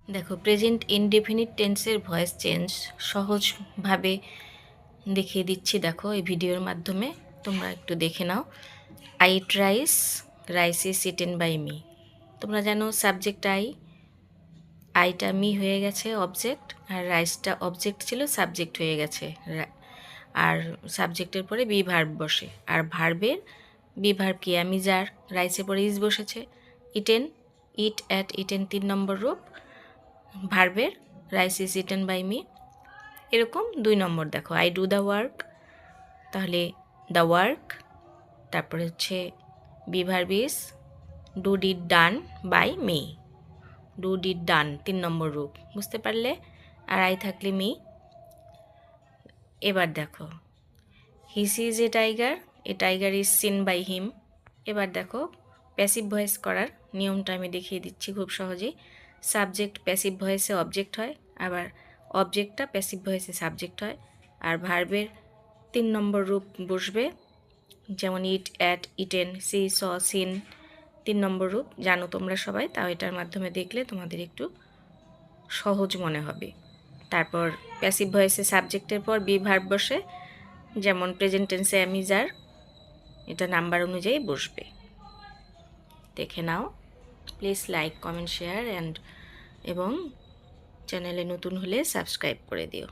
দেখো present indefinite টেন্সের voice change সহজভাবে দেখিয়ে দিচ্ছি। দেখো এই ভিডিওর মাধ্যমে তোমরা একটু দেখে নাও। I eat rice, rice is eaten by me. তোমরা জানো সাবজেক্ট আইটা মি হয়ে গেছে অবজেক্ট, আর রাইসটা অবজেক্ট ছিল সাবজেক্ট হয়ে গেছে। আর সাবজেক্টের পরে বি ভার্ব বসে, আর ভার্বের বি ভার্ব কি আমি যার, রাইসের পরে ইজ বসেছে। Eaten, eat ate eaten 3 number রূপ ভার্বের, rice is eaten by me. এরকম 2 নম্বর দেখো আই ডু দ্য ওয়ার্ক, তাহলে দ্য ওয়ার্ক, তারপরে হচ্ছে be verb is do did done by me, do did done 3 number রূপ, বুঝতে পারলে? আর আই থাকলে মি। এবার দেখো he sees a tiger is seen by him. এবার দেখো প্যাসিভ ভয়েস করার নিয়মটা আমি দেখিয়ে দিচ্ছি খুব সহজেই। সাবজেক্ট প্যাসিভ ভয়েসে অবজেক্ট হয়, আবার অবজেক্টটা প্যাসিভ ভয়েসে সাবজেক্ট হয়, আর ভার্বের 3 নম্বর রূপ বসবে, যেমন eat ate eaten, see saw seen 3 number রূপ। জানো তোমরা সবাই, তাও এটার মাধ্যমে দেখলে তোমাদের একটু সহজ মনে হবে। তারপর প্যাসিভ ভয়েসে সাবজেক্টের পর বি ভার্ব বসে, যেমন প্রেজেন্ট টেন্সে আমি যার, এটা নাম্বার অনুযায়ী বসবে। দেখে নাও। প্লিজ লাইক, কমেন্ট, শেয়ার এবং চ্যানেলে নতুন হলে সাবস্ক্রাইব করে দিও।